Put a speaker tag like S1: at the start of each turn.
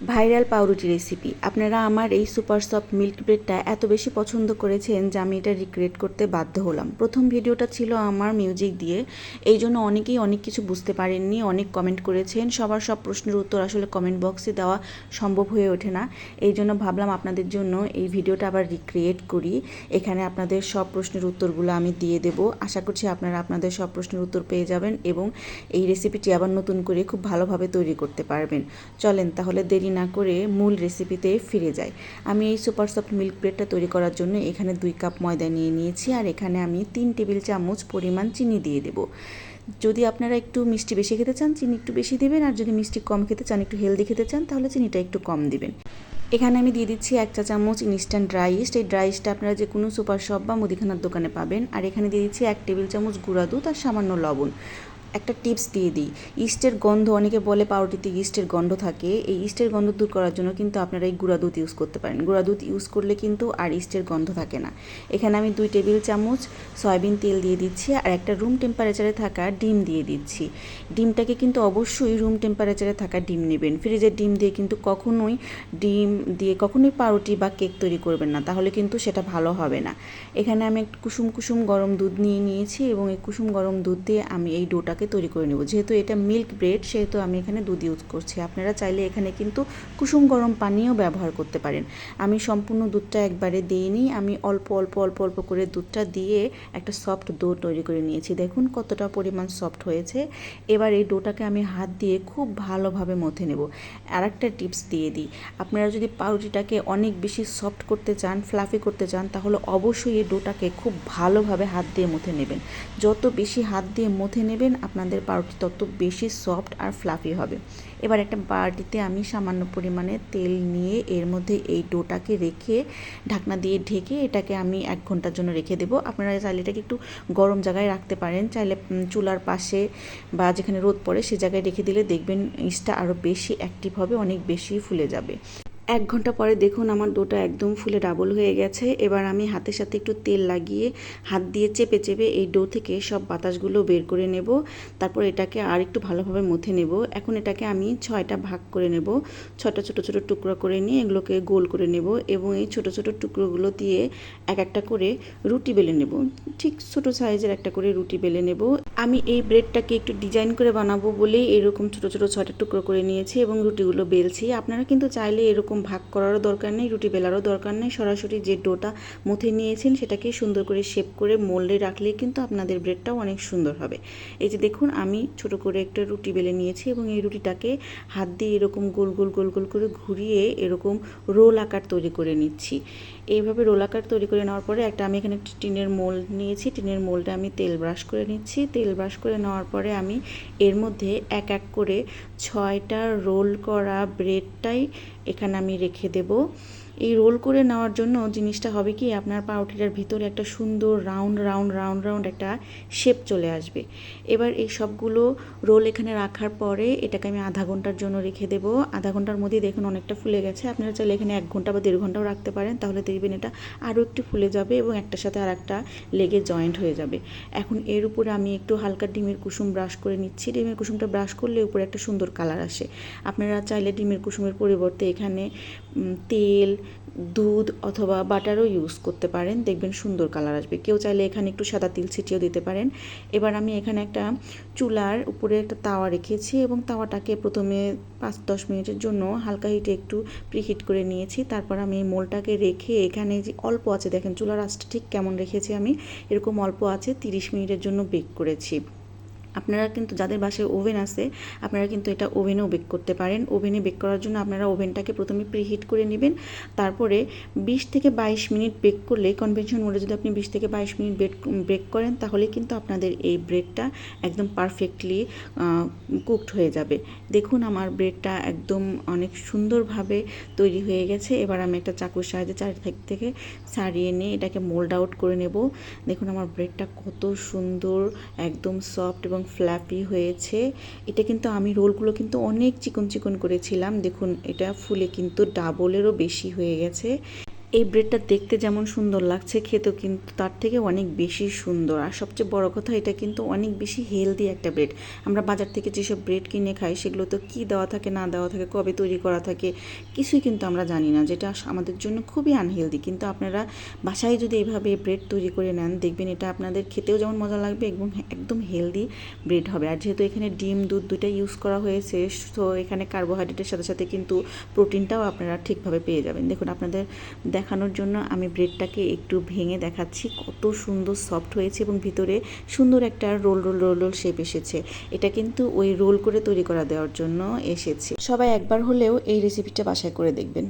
S1: Viral পাউরুটি recipe. আপনারা আমার এই সুপার সফট মিল্ক ব্রেডটা এত বেশি পছন্দ করেছেন যে আমি এটা রিক্রিয়েট করতে বাধ্য হলাম। প্রথম ভিডিওটা ছিল আমার মিউজিক দিয়ে, এই জন্য অনেকেই অনেক কিছু বুঝতে পারেননি, অনেক কমেন্ট করেছেন। সবার সব প্রশ্নের উত্তর আসলে কমেন্ট বক্সে দেওয়া সম্ভব হয়ে ওঠে না, এই জন্য ভাবলাম আপনাদের জন্য এই ভিডিওটা আবার রিক্রিয়েট করি। এখানে আপনাদের সব প্রশ্নের উত্তরগুলো আমি দিয়ে দেব। আশা করছি আপনারা আপনাদের সব প্রশ্নের উত্তর পেয়ে যাবেন এবং এই রেসিপিটি আবার নতুন করে খুব ভালোভাবে তৈরি করতে পারবেন। চলেন তাহলে দেরি না করে মূল রেসিপিতে ফিরে যাই। আমি এই সুপার সফট মিল্ক ব্রেডটা তৈরি করার জন্য এখানে 2 কাপ ময়দা নিয়ে নিয়েছি, আর এখানে আমি 3 টেবিল চামচ পরিমাণ চিনি দিয়ে দেব। যদি আপনারা একটু মিষ্টি বেশি খেতে চান চিনি একটু বেশি দেবেন, আর যদি মিষ্টি কম খেতে চান, একটু হেলদি খেতে চান, তাহলে চিনিটা একটু কম দিবেন। এখানে আমি দিয়ে দিচ্ছি 1 চা চামচ ইনস্ট্যান্ট ড্রাই ইস্ট। এই ড্রাই ইস্টটা আপনারা যে কোনো সুপার শপ বা মুদিখানার দোকানে পাবেন। আর এখানে দিয়ে দিচ্ছি 1 টেবিল চামচ গুঁড়া দুধ আর সামান্য লবণ। একটা টিপস দিয়ে দিই, ইস্টের গন্ধ, অনেকে বলে পাউরুটিতে ইস্টের গন্ধ থাকে, এই ইস্টের গন্ধ দূর করার জন্য কিন্তু আপনারা এই গুঁড়া দুধ ইউজ করতে পারেন। গুঁড়া দুধ ইউজ করলে কিন্তু আর ইস্টের গন্ধ থাকে না। এখানে আমি 2 টেবিল চামচ সয়াবিন তেল দিয়ে দিচ্ছি, আর একটা রুম টেম্পারেচারে থাকা ডিম দিয়ে দিচ্ছি। ডিমটাকে কিন্তু অবশ্যই রুম টেম্পারেচারে থাকা ডিম নেবেন। ফ্রিজের ডিম দিয়ে কিন্তু কখনোই পাউরুটি বা কেক তৈরি করবেন না, তাহলে কিন্তু সেটা ভালো হবে না। এখানে আমি একটু কুসুম কুসুম গরম দুধ নিয়ে নিয়েছি এবং এই কুসুম গরম দুধ দিয়ে আমি এই ডোটাকে তৈরি করে নেব। যেহেতু এটা মিল্ক ব্রেড, সেহেতু আমি এখানে দুধ ইউজ করছি। আপনারা চাইলে এখানে কিন্তু কুসুম গরম পানিও ব্যবহার করতে পারেন। আমি সম্পূর্ণ দুধটা একবারে দিইনি, আমি অল্প অল্প অল্প অল্প করে দুধটা দিয়ে একটা সফট ডো তৈরি করে নিয়েছি। দেখুন কতটা পরিমাণ সফট হয়েছে। এবার এই ডোটাকে আমি হাত দিয়ে খুব ভালোভাবে মথে নেব। আর একটা টিপস দিয়ে দিই, আপনারা যদি পাউরুটিটাকে অনেক বেশি সফট করতে চান, ফ্লাফি করতে চান, তাহলে অবশ্যই এই ডোটাকে খুব ভালোভাবে হাত দিয়ে মথে নেবেন। যত বেশি হাত দিয়ে মথে নেবেন আপনাদের পাউরুটি তত বেশি সফট আর ফ্লাফি হবে। এবার একটা বাটিতে আমি সামান্য পরিমাণে তেল নিয়ে এর মধ্যে এই ডোটাকে রেখে ঢাকনা দিয়ে ঢেকে এটাকে আমি 1 ঘন্টার জন্য রেখে দেবো। আপনারা চাইলে এটাকে একটু গরম জায়গায় রাখতে পারেন, চাইলে চুলার পাশে বা যেখানে রোদ পড়ে সে জায়গায় রেখে দিলে দেখবেন ইস্টটা আরও বেশি অ্যাক্টিভ হবে, অনেক বেশি ফুলে যাবে। 1 ঘন্টা পরে দেখুন আমার ডোটা একদম ফুলে ডাবল হয়ে গেছে। এবার আমি হাতের সাথে একটু তেল লাগিয়ে হাত দিয়ে চেপে চেপে এই ডো থেকে সব বাতাসগুলো বের করে নেব। তারপর এটাকে আর একটু ভালোভাবে মথে নেব। এখন এটাকে আমি 6টা ভাগ করে নেব। 6টা ছোটো ছোটো টুকরো করে নিয়ে এগুলোকে গোল করে নেব এবং এই ছোটো ছোটো টুকরোগুলো দিয়ে এক একটা করে রুটি বেলে নেব। ঠিক ছোটো সাইজের একটা করে রুটি বেলে নেব। আমি এই ব্রেডটাকে একটু ডিজাইন করে বানাবো বলেই এরকম ছোটো ছোটো 6টা টুকরো করে নিয়েছি এবং রুটিগুলো বেলছি। আপনারা কিন্তু চাইলে এরকম ভাগ করারও দরকার নেই, রুটি বেলারও দরকার নেই। সরাসরি যে ডোটা মুথে নিয়েছেন সেটাকে সুন্দর করে শেপ করে মোল্ডে রাখলেই কিন্তু আপনাদের ব্রেডটাও অনেক সুন্দর হবে। এই যে দেখুন আমি ছোট করে একটা রুটি বেলে নিয়েছি এবং এই রুটিটাকে হাত দিয়ে এরকম গোল গোল গোল গোল করে ঘুরিয়ে এরকম রোল আকার তৈরি করে নিচ্ছি। এইভাবে রোল আকার তৈরি করে নেওয়ার পরে আমি এখানে একটি টিনের মোল্ড নিয়েছি। টিনের মোল্ডে আমি তেল ব্রাশ করে নিচ্ছি। তেল ব্রাশ করে নেওয়ার পরে আমি এর মধ্যে এক এক করে 6টা রোল করা ব্রেডটাই এখানে আমি রেখে দেব। এই রোল করে নেওয়ার জন্য জিনিসটা হবে কি, আপনার পাউরুটিটার ভিতরে একটা সুন্দর রাউন্ড রাউন্ড রাউন্ড রাউন্ড একটা শেপ চলে আসবে। এবার এই সবগুলো রোল এখানে রাখার পরে এটাকে আমি আধা ঘন্টার জন্য রেখে দেব। আধা ঘন্টার মধ্যে দেখুন অনেকটা ফুলে গেছে। আপনারা চাইলে এখানে 1 ঘন্টা বা 1.5 ঘন্টাও রাখতে পারেন, তাহলে দেখবেন এটা আরও একটু ফুলে যাবে এবং একটার সাথে আর একটা লেগে জয়েন্ট হয়ে যাবে। এখন এর উপরে আমি একটু হালকা ডিমের কুসুম ব্রাশ করে নিচ্ছি। ডিমের কুসুমটা ব্রাশ করলে উপরে একটা সুন্দর কালার আসে। আপনারা চাইলে ডিমের কুসুমের পরিবর্তে এখানে তেল, দুধ অথবা বাটারও ইউজ করতে পারেন, দেখবেন সুন্দর কালার আসবে। কেউ চাইলে এখানে একটু সাদা তিল ছিটিয়েও দিতে পারেন। এবার আমি এখানে একটা চুলার উপরে একটা তাওয়া রেখেছি এবং তাওয়াটাকে প্রথমে 5-10 মিনিটের জন্য হালকা হিটে একটু প্রিহিট করে নিয়েছি। তারপর আমি এই মোলটাকে রেখে এখানে যে অল্প আছে, দেখেন চুলার আঁচটা ঠিক কেমন রেখেছি আমি, এরকম অল্প আছে 30 মিনিটের জন্য বেক করেছি। আপনারা কিন্তু যাদের বাসায় ওভেন আছে আপনারা কিন্তু এটা ওভেনেও বেক করতে পারেন। ওভেনে বেক করার জন্য আপনারা ওভেনটাকে প্রথমে প্রিহিট করে নেবেন, তারপরে 20 থেকে 22 মিনিট বেক করলে, কনভেনশন মোডে যদি আপনি 20 থেকে 22 মিনিট বেক করেন তাহলে কিন্তু আপনাদের এই ব্রেডটা একদম পারফেক্টলি কুকড হয়ে যাবে। দেখুন আমার ব্রেডটা একদম অনেক সুন্দরভাবে তৈরি হয়ে গেছে। এবার আমি একটা চাকুর সাহায্যে চারিদিক থেকে ছাড়িয়ে নিয়ে এটাকে মোল্ড আউট করে নেব। দেখুন আমার ব্রেডটা কত সুন্দর, একদম সফট এবং ফ্ল্যাপি হয়েছে। এটা কিন্তু আমি রোলগুলো কিন্তু অনেক চিকন চিকন করেছিলাম, দেখুন এটা ফুলে কিন্তু ডাবলেরও বেশি হয়ে গেছে। এই ব্রেডটা দেখতে যেমন সুন্দর লাগছে, খেতেও কিন্তু তার থেকে অনেক বেশি সুন্দর। আর সবচেয়ে বড় কথা, এটা কিন্তু অনেক বেশি হেলদি একটা ব্রেড। আমরা বাজার থেকে যেসব ব্রেড কিনে খাই সেগুলো তো কী দেওয়া থাকে না দেওয়া থাকে, কবে তৈরি করা থাকে, কিছুই কিন্তু আমরা জানি না, যেটা আমাদের জন্য খুবই আনহেলদি। কিন্তু আপনারা বাসায় যদি এইভাবে ব্রেড তৈরি করে নেন, দেখবেন এটা আপনাদের খেতেও যেমন মজা লাগবে এবং একদম হেলদি ব্রেড হবে। আর যেহেতু এখানে ডিম দুধ দুইটাই ইউজ করা হয়েছে, তো এখানে কার্বোহাইড্রেটের সাথে সাথে কিন্তু প্রোটিনটাও আপনারা ঠিকভাবে পেয়ে যাবেন। দেখুন, আপনাদের দেখানোর জন্য আমি ব্রেডটাকে একটু ভেঙে দেখাচ্ছি, কত সুন্দর সফট হয়েছে এবং ভিতরে সুন্দর একটা roll roll roll roll shape এসেছে। এটা কিন্তু ওই রোল করে তৈরি করা দেওয়ার জন্য এসেছে। সবাই একবার হলেও এই রেসিপিটা বাসায় করে দেখবেন।